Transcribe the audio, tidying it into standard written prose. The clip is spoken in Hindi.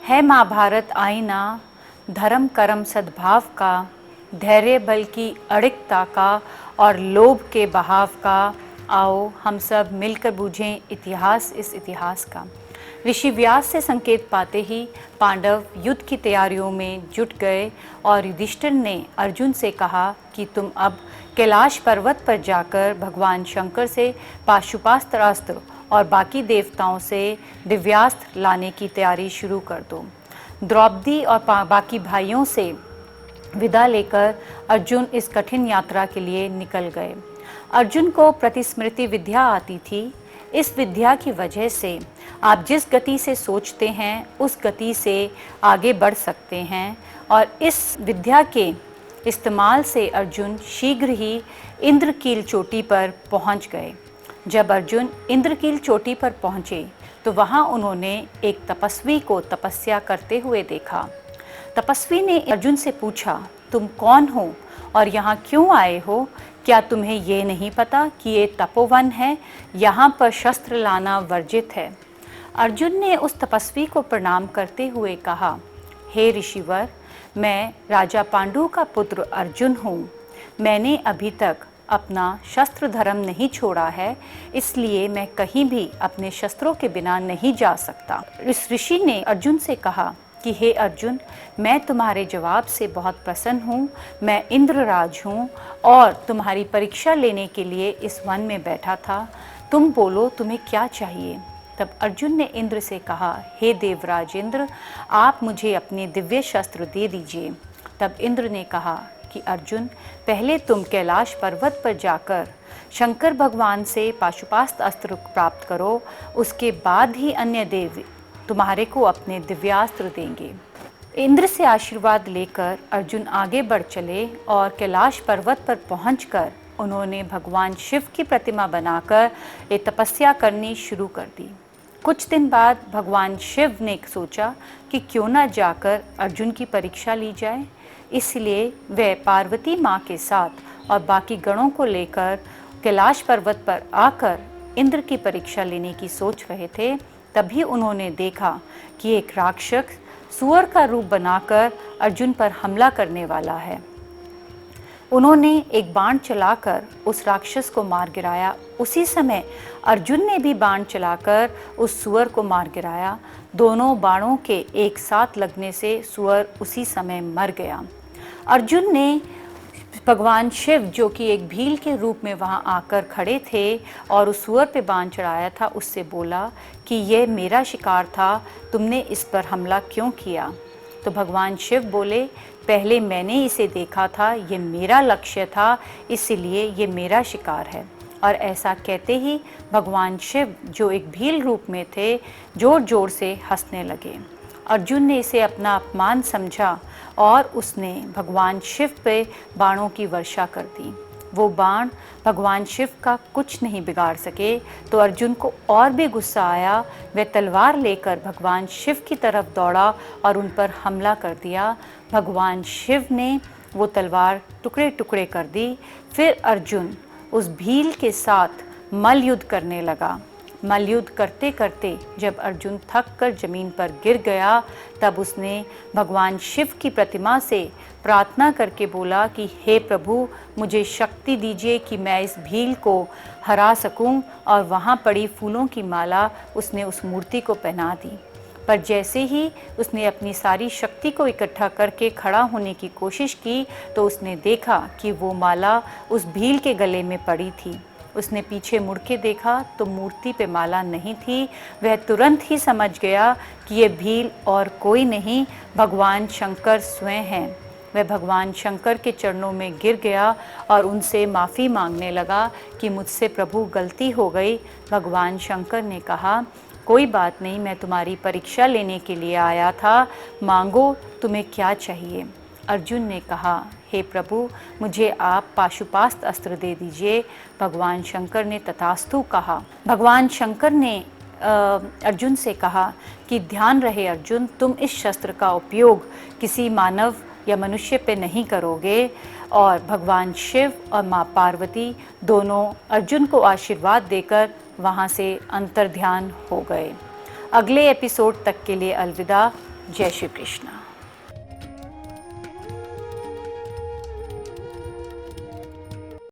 है महाभारत आईना धर्म कर्म सद्भाव का, धैर्य बल की अड़िगता का और लोभ के बहाव का। आओ हम सब मिलकर बूझें इतिहास इस इतिहास का। ऋषि व्यास से संकेत पाते ही पांडव युद्ध की तैयारियों में जुट गए और युधिष्ठिर ने अर्जुन से कहा कि तुम अब कैलाश पर्वत पर जाकर भगवान शंकर से पाशुपास्त्र अस्त्र और बाकी देवताओं से दिव्यास्त्र लाने की तैयारी शुरू कर दो। द्रौपदी और बाकी भाइयों से विदा लेकर अर्जुन इस कठिन यात्रा के लिए निकल गए। अर्जुन को प्रतिस्मृति विद्या आती थी। इस विद्या की वजह से आप जिस गति से सोचते हैं उस गति से आगे बढ़ सकते हैं और इस विद्या के इस्तेमाल से अर्जुन शीघ्र ही इंद्रकील चोटी पर पहुंच गए। जब अर्जुन इंद्रकील चोटी पर पहुंचे तो वहां उन्होंने एक तपस्वी को तपस्या करते हुए देखा। तपस्वी ने अर्जुन से पूछा, तुम कौन हो और यहाँ क्यों आए हो? क्या तुम्हें ये नहीं पता कि ये तपोवन है, यहाँ पर शस्त्र लाना वर्जित है? अर्जुन ने उस तपस्वी को प्रणाम करते हुए कहा, हे ऋषिवर, मैं राजा पांडु का पुत्र अर्जुन हूँ। मैंने अभी तक अपना शस्त्र धर्म नहीं छोड़ा है, इसलिए मैं कहीं भी अपने शस्त्रों के बिना नहीं जा सकता। इस ऋषि ने अर्जुन से कहा कि हे अर्जुन, मैं तुम्हारे जवाब से बहुत प्रसन्न हूँ। मैं इंद्रराज हूँ और तुम्हारी परीक्षा लेने के लिए इस वन में बैठा था। तुम बोलो, तुम्हें क्या चाहिए? तब अर्जुन ने इंद्र से कहा, हे देवराज इंद्र, आप मुझे अपने दिव्य शस्त्र दे दीजिए। तब इंद्र ने कहा कि अर्जुन, पहले तुम कैलाश पर्वत पर जाकर शंकर भगवान से पाशुपास्त्र अस्त्र प्राप्त करो, उसके बाद ही अन्य देव तुम्हारे को अपने दिव्यास्त्र देंगे। इंद्र से आशीर्वाद लेकर अर्जुन आगे बढ़ चले और कैलाश पर्वत पर पहुंचकर उन्होंने भगवान शिव की प्रतिमा बनाकर ये तपस्या करनी शुरू कर दी। कुछ दिन बाद भगवान शिव ने सोचा कि क्यों न जाकर अर्जुन की परीक्षा ली जाए। इसलिए वे पार्वती माँ के साथ और बाकी गणों को लेकर कैलाश पर्वत पर आकर इंद्र की परीक्षा लेने की सोच रहे थे। तभी उन्होंने देखा कि एक राक्षस सूअर का रूप बनाकर अर्जुन पर हमला करने वाला है। उन्होंने एक बाण चलाकर उस राक्षस को मार गिराया। उसी समय अर्जुन ने भी बाण चलाकर उस सूअर को मार गिराया। दोनों बाणों के एक साथ लगने से सूअर उसी समय मर गया। अर्जुन ने भगवान शिव, जो कि एक भील के रूप में वहां आकर खड़े थे और उस सूअर पे बाण चढ़ाया था, उससे बोला कि यह मेरा शिकार था, तुमने इस पर हमला क्यों किया? तो भगवान शिव बोले, पहले मैंने इसे देखा था, ये मेरा लक्ष्य था, इसलिए ये मेरा शिकार है। और ऐसा कहते ही भगवान शिव, जो एक भील रूप में थे, जोर जोर से हंसने लगे। अर्जुन ने इसे अपना अपमान समझा और उसने भगवान शिव पे बाणों की वर्षा कर दी। वो बाण भगवान शिव का कुछ नहीं बिगाड़ सके। तो अर्जुन को और भी गुस्सा आया। वह तलवार लेकर भगवान शिव की तरफ दौड़ा और उन पर हमला कर दिया। भगवान शिव ने वो तलवार टुकड़े टुकड़े कर दी। फिर अर्जुन उस भील के साथ मल्ल युद्ध करने लगा। मल्ल युद्ध करते करते जब अर्जुन थक कर जमीन पर गिर गया, तब उसने भगवान शिव की प्रतिमा से प्रार्थना करके बोला कि हे प्रभु, मुझे शक्ति दीजिए कि मैं इस भील को हरा सकूं। और वहाँ पड़ी फूलों की माला उसने उस मूर्ति को पहना दी। पर जैसे ही उसने अपनी सारी शक्ति को इकट्ठा करके खड़ा होने की कोशिश की, तो उसने देखा कि वो माला उस भील के गले में पड़ी थी। उसने पीछे मुड़ के देखा तो मूर्ति पे माला नहीं थी। वह तुरंत ही समझ गया कि ये भील और कोई नहीं, भगवान शंकर स्वयं हैं। वह भगवान शंकर के चरणों में गिर गया और उनसे माफ़ी मांगने लगा कि मुझसे प्रभु गलती हो गई। भगवान शंकर ने कहा, कोई बात नहीं, मैं तुम्हारी परीक्षा लेने के लिए आया था, मांगो तुम्हें क्या चाहिए। अर्जुन ने कहा, हे प्रभु, मुझे आप पाशुपास्त्र अस्त्र दे दीजिए। भगवान शंकर ने तथास्तु कहा। भगवान शंकर ने अर्जुन से कहा कि ध्यान रहे अर्जुन, तुम इस शस्त्र का उपयोग किसी मानव या मनुष्य पे नहीं करोगे। और भगवान शिव और माँ पार्वती दोनों अर्जुन को आशीर्वाद देकर वहाँ से अंतर्ध्यान हो गए। अगले एपिसोड तक के लिए अलविदा। जय श्री कृष्ण।